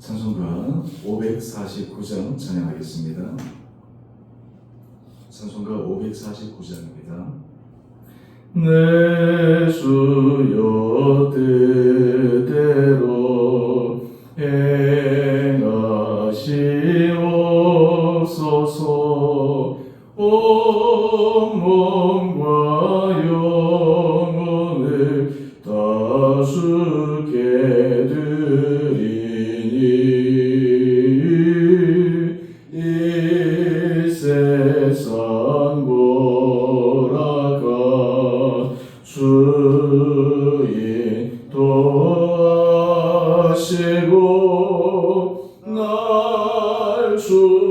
찬송가 549장 찬양하겠습니다. 찬송가 549장입니다. 내 주여 뜻대로 행하시옵소서. 온 몸과 영혼을 다 주께 드리니 이 세상 보라가 주인 도하시고 날 주관하셔서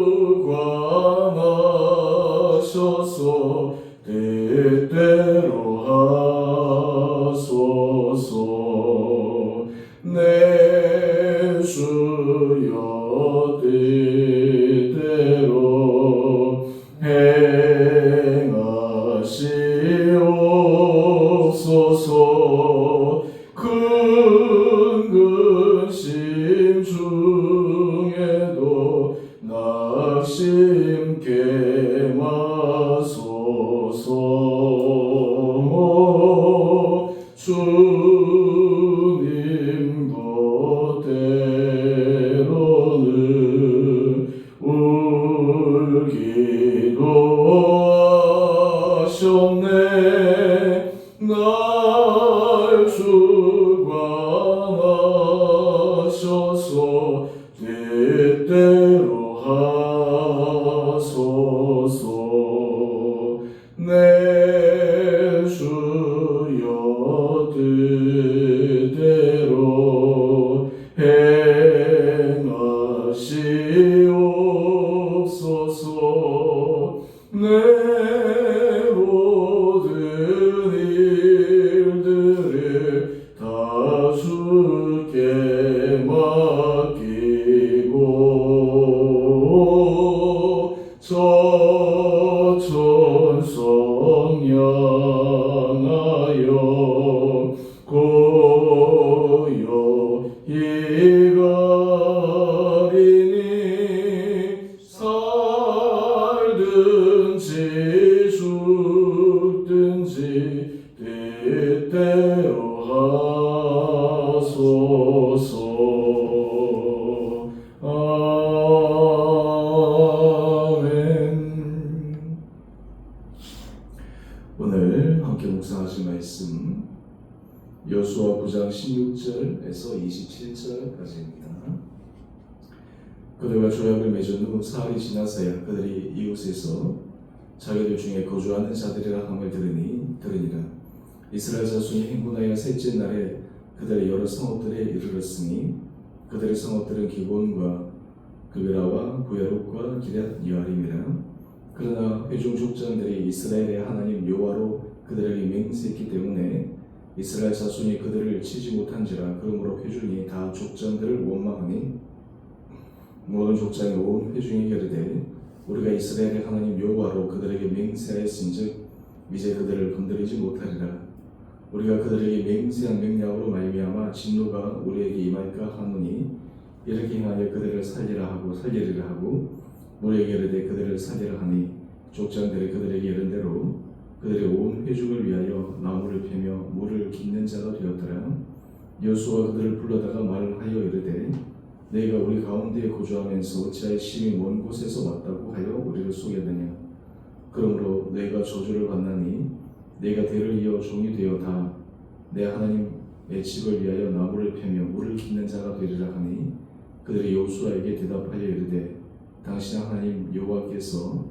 뜻대로 하소서. 내 주여 뜻대로 행하시옵소서. 큰 근심 중에도 낙심케 마소서. 주님도 때로는 울기도 하셨네. 날 주관하셔서 뜻대로 하소서. 내 주여 뜻대로 행하시옵소서. 내 모든 일들을 다 주께 맡기고 저천성 향하여 고요히 가리니 살든지 죽든지 뜻대로 하소서. 아멘. 오늘 함께 묵상하실 말씀 여수아 9장 16절에서 27절까지입니다. 그들과 조약을 맺은 후 사흘이 지나서야 그들이 이웃에서 자기들 중에 거주하는 자들이라 함을 들으니라. 이스라엘 자손이 행군하여 셋째 날에 그들의 여러 성읍들에 이르렀으니 그들의 성읍들은 기본과 그베라와 부야롯과 기럇 여아림이라. 그러나 회중 족장들이 이스라엘의 하나님 여호와로 그들에게 맹세했기 때문에 이스라엘 자손이 그들을 치지 못한지라. 그러므로 회중이 다 족장들을 원망하니 모든 족장이 온 회중에게 이르되 우리가 이스라엘의 하나님 여호와로 그들에게 맹세하였은즉 이제 그들을 건드리지 못하리라. 우리가 그들에게 맹세한 명령으로 말미암아 진노가 우리에게 임할까 하노니 이렇게 행하여 그들을 살리라 하고 살리리라 하고 우리에게 이르되 그들을 살리라 하니 족장들이 그들에게 이른 대로 그들의 온 회중을 위하여 나무를 패며 물을 깃는 자가 되었더라. 여수와 그들을 불러다가 말하여 이르되 너희가 우리 가운데에 거주하면서 어찌하여 심히 먼 곳에서 왔다고 하여 우리를 속였느냐. 그러므로 너희가 저주를 받나니 너희가 대를 이어 종이 되어 다 내 하나님의 집을 위하여 나무를 패며 물을 깃는 자가 되리라 하니 그들이 여호수아에게 대답하여 이르되 당신 하나님 여호와께서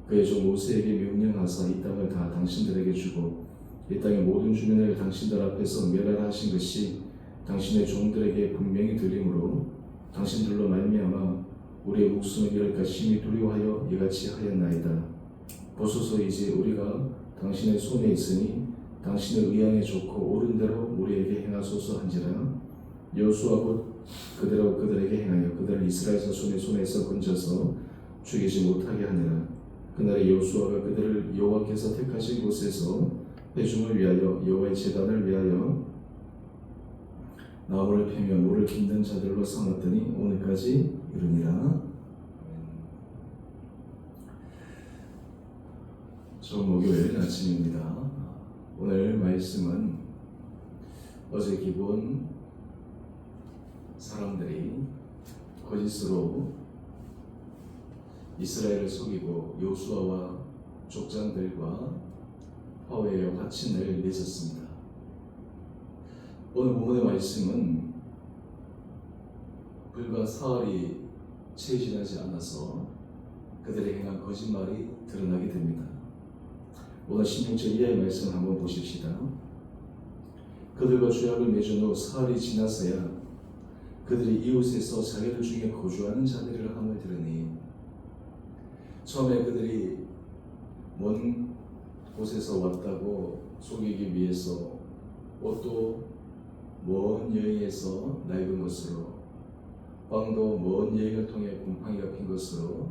그의 종 모세에게 명령하사 이 땅을 다 당신들에게 주고 이 땅의 모든 주민을 당신들 앞에서 멸하라 하신 것이 당신의 종들에게 분명히 들리므로 당신들로 말미암아 우리의 목숨을 잃을까 심히 두려워하여 이같이 하였나이다. 보소서 이제 우리가 당신의 손에 있으니 당신의 의향에 좋고 옳은 대로 우리에게 행하소서 한지라. 여호수아 곧 그대로 그들에게 행하여 그들을 이스라엘 자손의 손에서 건져서 죽이지 못하게 하니라. 그날에 여호수아가 그들을 여호와께서 택하신 곳에서 회중을 위하여 여호와의 제단을 위하여 나무를 패며 물을 깃는 자들로 삼았더니 오늘까지 이르니라. 좋은 목요일 아침입니다. 오늘 말씀은 어제 기본 사람들이 거짓으로 이스라엘을 속이고 요수아와 족장들과 화해와 화친을 맺었습니다. 오늘 본문의 말씀은 불과 사흘이 채 지나지 않아서 그들의 행한 거짓말이 드러나게 됩니다. 오늘 16절 이하의 말씀을 한번 보십시다. 그들과 죄악을 맺은 후 사흘이 지나서야 그들이 이웃에서 자기들 중에 거주하는 자들을 함을 들으니, 처음에 그들이 먼 곳에서 왔다고 속이기 위해서 옷도 먼 여행에서 낡은 것으로, 빵도 먼 여행을 통해 곰팡이가 핀 것으로,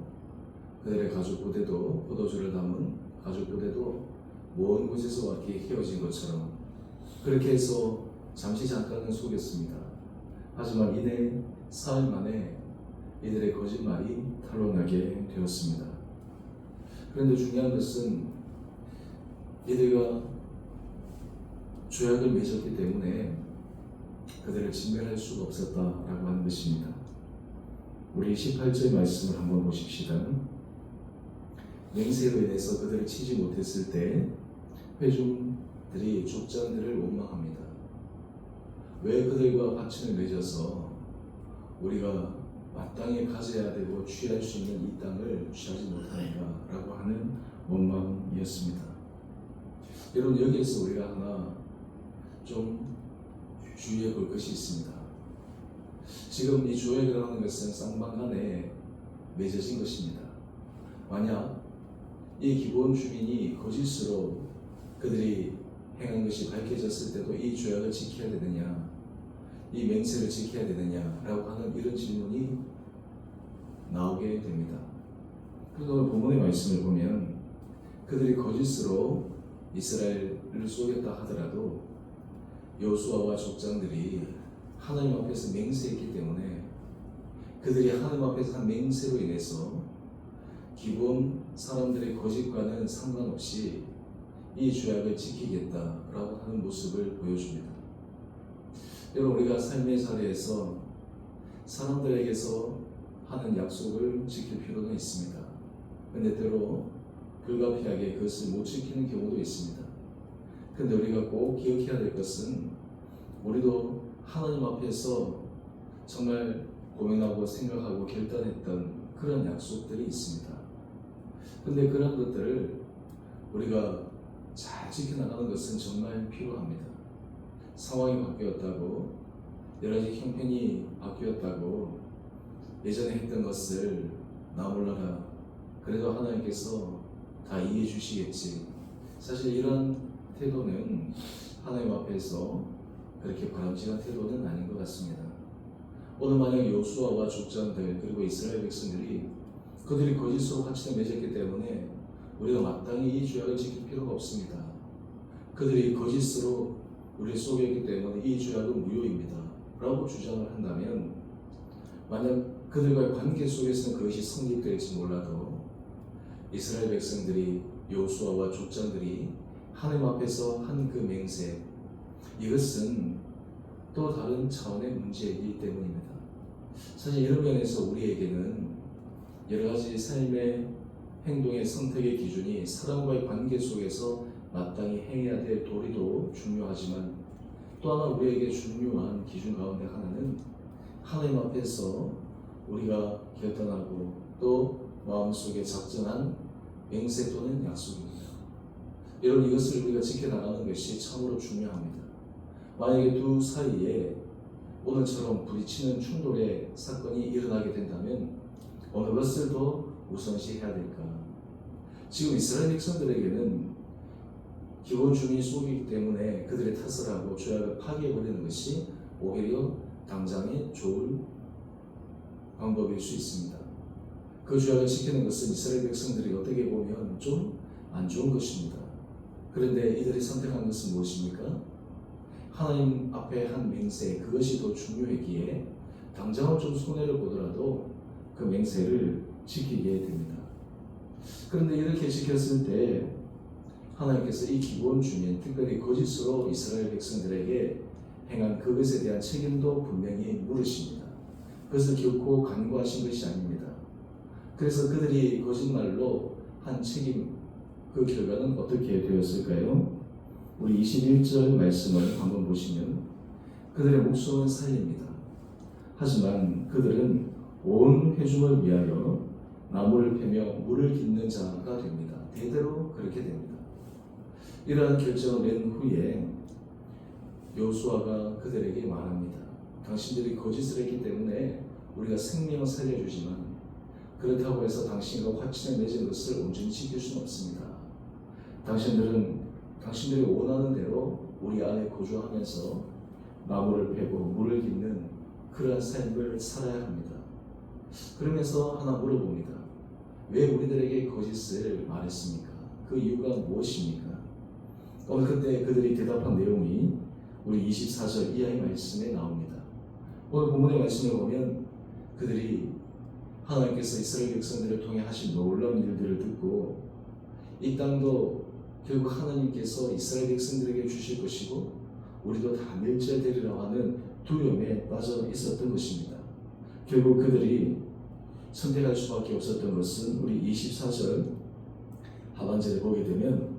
그들의 가죽 부대도 포도주를 담은 가죽 부대도 먼 곳에서 왔기에 헤어진 것처럼 그렇게 해서 잠깐은 속였습니다. 하지만 이내 사흘 만에 이들의 거짓말이 탄로나게 되었습니다. 그런데 중요한 것은 이들과 죄악을 맺었기 때문에 그들을 진멸할 수가 없었다라고 하는 것입니다. 우리 18절 말씀을 한번 보십시다. 맹세로 인해서 그들을 치지 못했을 때 회중들이 족장들을 원망합니다. 왜 그들과 화친을 맺어서 우리가 마땅히 가져야 되고 취할 수 있는 이 땅을 취하지 못하는가 라고 하는 원망이었습니다. 여러분, 여기에서 우리가 하나 좀 주의해 볼 것이 있습니다. 지금 이 조약이라고 하는 것은 쌍방간에 맺어진 것입니다. 만약 이 기본 주민이 거짓으로 그들이 행한 것이 밝혀졌을 때도 이 조약을 지켜야 되느냐, 이 맹세를 지켜야 되느냐라고 하는 이런 질문이 나오게 됩니다. 그래서 오늘 본문의 말씀을 보면 그들이 거짓으로 이스라엘을 속였다 하더라도 여호수아와 족장들이 하나님 앞에서 맹세했기 때문에 그들이 하나님 앞에서 한 맹세로 인해서 기본 사람들의 거짓과는 상관없이 이 죄악을 지키겠다라고 하는 모습을 보여줍니다. 여러분, 우리가 삶의 자리에서 사람들에게서 하는 약속을 지킬 필요는 있습니다. 그런데 때로 불가피하게 그것을 못 지키는 경우도 있습니다. 그런데 우리가 꼭 기억해야 될 것은 우리도 하나님 앞에서 정말 고민하고 생각하고 결단했던 그런 약속들이 있습니다. 그런데 그런 것들을 우리가 잘 지켜나가는 것은 정말 필요합니다. 상황이 바뀌었다고, 여러 가지 형편이 바뀌었다고 예전에 했던 것을 나 몰라라, 그래도 하나님께서 다 이해해 주시겠지. 사실 이런 태도는 하나님 앞에서 그렇게 바람직한 태도는 아닌 것 같습니다. 오늘 만약 여호수아와 족장들 그리고 이스라엘 백성들이 그들이 거짓으로 화친을 맺었기 때문에 우리가 마땅히 이 죄악을 지킬 필요가 없습니다. 그들이 거짓으로 우리를 속였기 때문에 이 죄악은 무효입니다 라고 주장을 한다면, 만약 그들과의 관계 속에서는 그것이 성립될지 몰라도 이스라엘 백성들이 여호수아와 족장들이 하나님 앞에서 한 그 맹세, 이것은 또 다른 차원의 문제이기 때문입니다. 사실 이런 면에서 우리에게는 여러 가지 삶의 행동의 선택의 기준이 사람과의 관계 속에서 마땅히 행해야 될 도리도 중요하지만, 또 하나 우리에게 중요한 기준 가운데 하나는 하나님 앞에서 우리가 결단하고 또 마음속에 작정한 맹세 또는 약속입니다. 여러분, 이것을 우리가 지켜나가는 것이 참으로 중요합니다. 만약에 두 사이에 오늘처럼 부딪히는 충돌의 사건이 일어나게 된다면 어느 것을 더 우선시해야 될까? 지금 이스라엘 백성들에게는 기본 주민이 속이기 때문에 그들의 탓을 하고 죄악을 파괴해버리는 것이 오히려 당장에 좋을 방법일 수 있습니다. 그 죄악을 지키는 것은 이스라엘 백성들이 어떻게 보면 좀 안 좋은 것입니다. 그런데 이들이 선택한 것은 무엇입니까? 하나님 앞에 한 맹세, 그것이 더 중요했기에 당장은 좀 손해를 보더라도 그 맹세를 지키게 됩니다. 그런데 이렇게 지켰을 때 하나님께서 이 기본 주민, 특별히 거짓으로 이스라엘 백성들에게 행한 그것에 대한 책임도 분명히 물으십니다. 그것을 결코 간과하신 것이 아닙니다. 그래서 그들이 거짓말로 한 책임, 그 결과는 어떻게 되었을까요? 우리 21절 말씀을 한번 보시면 그들의 목숨은 살립니다. 하지만 그들은 온 회중을 위하여 나무를 패며 물을 깃는 자가 됩니다. 대대로 그렇게 됩니다. 이러한 결정을 낸 후에 여호수아가 그들에게 말합니다. 당신들이 거짓을 했기 때문에 우리가 생명을 살려주지만 그렇다고 해서 당신과 화친을 맺은 것을 온전히 지킬 수는 없습니다. 당신들이 원하는 대로 우리 안에 거주하면서 나무를 패고 물을 깃는 그러한 삶을 살아야 합니다. 그러면서 하나 물어봅니다. 왜 우리들에게 거짓을 말했습니까? 그 이유가 무엇입니까? 오늘 그때 그들이 대답한 내용이 우리 24절 이하의 말씀에 나옵니다. 오늘 본문의 말씀을 보면 그들이 하나님께서 이스라엘 백성들을 통해 하신 놀라운 일들을 듣고 이 땅도 결국 하나님께서 이스라엘 백성들에게 주실 것이고 우리도 다 멸절되리라 하는 두려움에 빠져 있었던 것입니다. 결국 그들이 선택할 수밖에 없었던 것은 우리 24절 하반절에 보게 되면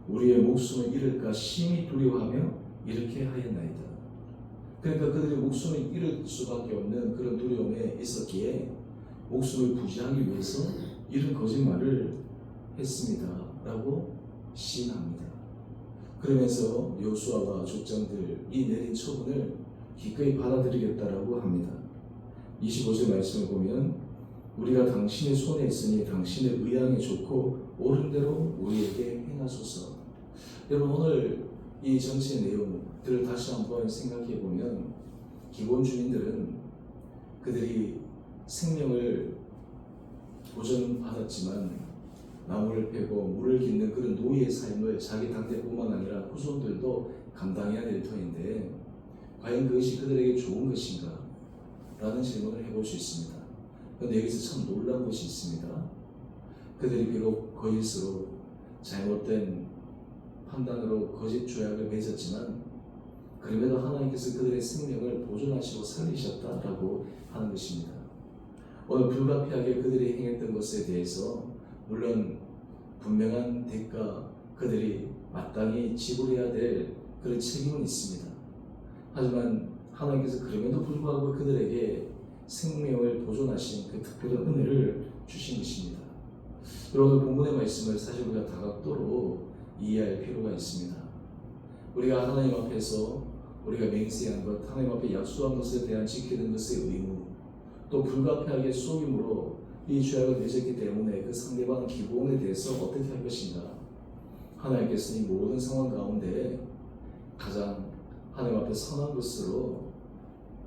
우리의 목숨을 잃을까 심히 두려워하며 이렇게 하였나이다. 그러니까 그들이 목숨을 잃을 수밖에 없는 그런 두려움에 있었기에 목숨을 부지하기 위해서 이런 거짓말을 했습니다 라고 시인합니다. 그러면서 여호수아와 족장들이 내린 처분을 기꺼이 받아들이겠다라고 합니다. 25절 말씀을 보면 우리가 당신의 손에 있으니 당신의 의향에 좋고 옳은 대로 우리에게 행하소서. 여러분 오늘 이 전체 내용들을 다시 한번 생각해 보면 기본 주민들은 그들이 생명을 보전받았지만 나무를 패고 물을 깃는 그런 노예의 삶을 자기 당대뿐만 아니라 후손들도 감당해야 될 터인데 과연 그것이 그들에게 좋은 것인가? 라는 질문을 해볼 수 있습니다. 그런데 여기서 참 놀라운 것이 있습니다. 그들이 비록 거짓으로 잘못된 판단으로 거짓 조약을 맺었지만 그럼에도 하나님께서 그들의 생명을 보존하시고 살리셨다라고 하는 것입니다. 오늘 불가피하게 그들이 행했던 것에 대해서 물론 분명한 대가 그들이 마땅히 지불해야 될 그런 책임은 있습니다. 하지만 하나님께서 그럼에도 불구하고 그들에게 생명을 보존하신 그 특별한 은혜를 주신 것입니다. 여러분 본문의 말씀을 사실 우리가 다각도로 이해할 필요가 있습니다. 우리가 하나님 앞에서 우리가 맹세한 것, 하나님 앞에 약속한 것에 대한 지키는 것의 의무, 또 불가피하게 속임으로 이 죄악을 맺었기 때문에 그 상대방 기본에 대해서 어떻게 할 것인가. 하나님께서 이 모든 상황 가운데 가장 하나님 앞에 선한 것으로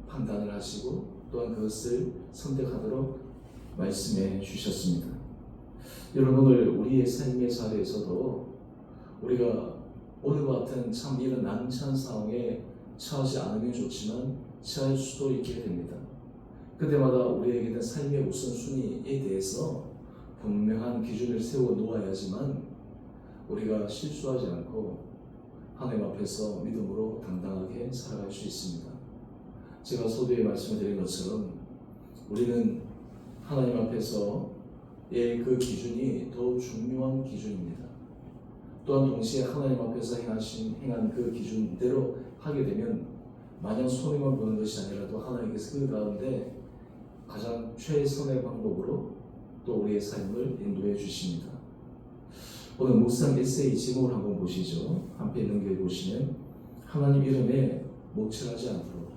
판단을 하시고 또한 그것을 선택하도록 말씀해 주셨습니다. 여러분 오늘 우리의 삶의 자리에서도 우리가 오늘과 같은 참 이런 난처한 상황에 처하지 않으면 좋지만 처할 수도 있게 됩니다. 그때마다 우리에게는 삶의 우선순위에 대해서 분명한 기준을 세워 놓아야지만 우리가 실수하지 않고 하나님 앞에서 믿음으로 당당하게 살아갈 수 있습니다. 제가 서두에 말씀드린 것처럼 우리는 하나님 앞에서의 그 기준이 더 중요한 기준입니다. 또한 동시에 하나님 앞에서 행한 그 기준대로 하게 되면 마냥 손해만 보는 것이 아니라도 하나님께서 그 가운데 가장 최선의 방법으로 또 우리의 삶을 인도해 주십니다. 오늘 묵상 에세이 제목을 한번 보시죠. 한 페이지 넘겨보시면 하나님 이름에 목철하지 않도록.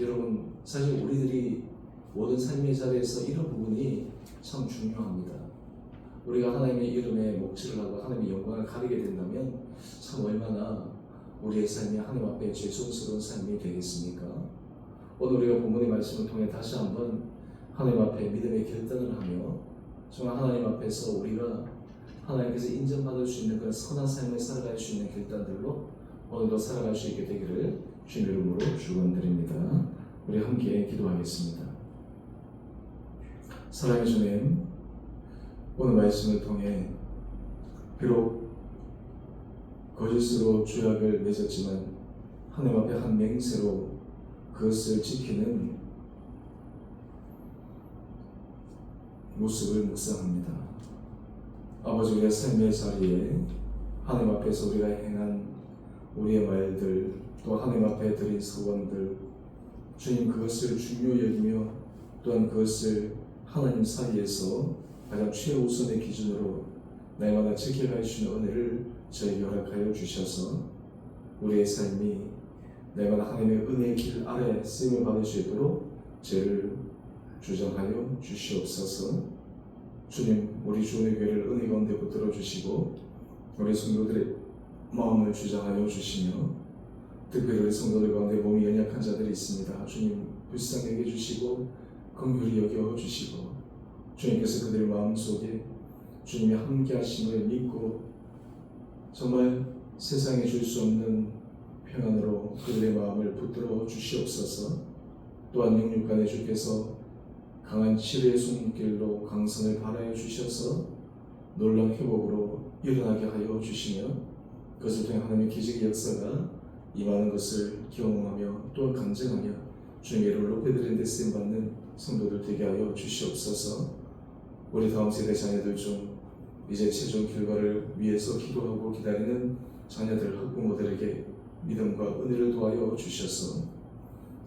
여러분 사실 우리들이 모든 삶의 자리에서 이런 부분이 참 중요합니다. 우리가 하나님의 이름에 목철을 하고 하나님의 영광을 가리게 된다면 참 얼마나 우리의 삶이 하나님 앞에 죄송스러운 삶이 되겠습니까? 오늘 우리가 본문의 말씀을 통해 다시 한번 하나님 앞에 믿음의 결단을 하며 정말 하나님 앞에서 우리가 하나님께서 인정받을 수 있는 그런 선한 삶을 살아갈 수 있는 결단들로 오늘도 살아갈 수 있게 되기를 주님 이름으로 축원드립니다. 우리 함께 기도하겠습니다. 사랑의 주님, 오늘 말씀을 통해 비록 거짓으로 죄악을 맺었지만 하나님 앞에 한 맹세로 그것을 지키는 모습을 묵상합니다. 아버지, 우리의 삶의 자리에 하나님 앞에서 우리가 행한 우리의 말들, 또 하나님 앞에 드린 소원들, 주님 그것을 중요히 여기며 또한 그것을 하나님 사이에서 가장 최우선의 기준으로 날마다 지켜갈 수 있는 은혜를 저에게 허락하여 주셔서 우리의 삶이 날마다 하나님의 은혜의 길 아래 쓰임을 받을 수 있도록 죄를 주장하여 주시옵소서. 주님, 우리 주의 교회를 은혜 가운데 붙들어 주시고 우리 성도들의 마음을 주장하여 주시며 특별히 우리 성도들 가운데 몸이 연약한 자들이 있습니다. 주님, 불쌍히 여겨 주시고 긍휼히 여겨 주시고 주님께서 그들의 마음속에 주님의 함께 하심을 믿고 정말 세상에 줄 수 없는 평안으로 그들의 마음을 붙들어 주시옵소서. 또한 영육간에 주께서 강한 치료의 손길로 강선을 발하여 주셔서 놀라운 회복으로 일어나게 하여 주시며 그것을 통해 하나님의 기적의 역사가 임하는 것을 경험하며 또한 간증하며 주님의 이름을 높여드리는 데 쓰임받는 성도들 되게 하여 주시옵소서. 우리 다음 세대 자녀들 중 이제 최종 결과를 위해서 기도하고 기다리는 자녀들, 학부모들에게 믿음과 은혜를 도하여 주셔서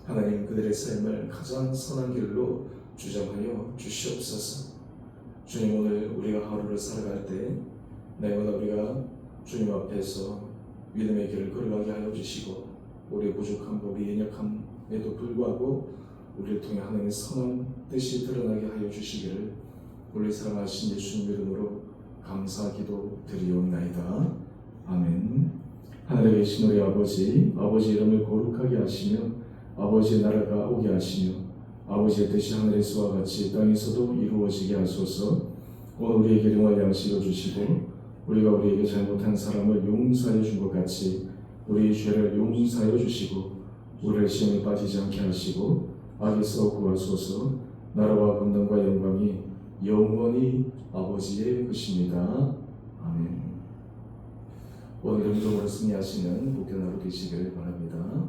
하나님 그들의 삶을 가장 선한 길로 주장하여 주시옵소서. 주님, 오늘 우리가 하루를 살아갈 때 날마다 우리가 주님 앞에서 믿음의 길을 걸어가게 하여 주시고 우리의 부족함과 우리의 연약함에도 불구하고 우리를 통해 하나님의 선한 뜻이 드러나게 하여 주시기를 우리 사랑하신 예수님 이름으로 감사기도 드리옵나이다. 아멘. 하늘에 계신 우리 아버지, 아버지 이름을 거룩하게 하시며 아버지의 나라가 오게 하시며 아버지의 뜻이 하늘에서와 같이 땅에서도 이루어지게 하소서. 오늘 우리에게 일용할 양식을 주시고 우리가 우리에게 잘못한 사람을 용서하여 준 것 같이 우리의 죄를 용서하여 주시고 우리를 시험에 빠지지 않게 하시고 악에서 구하소서. 나라와 권능과 영광이 영원히 아버지의 것입니다. 아멘. 오늘 영적으로 승리하시는 복된 하루 되시길 바랍니다.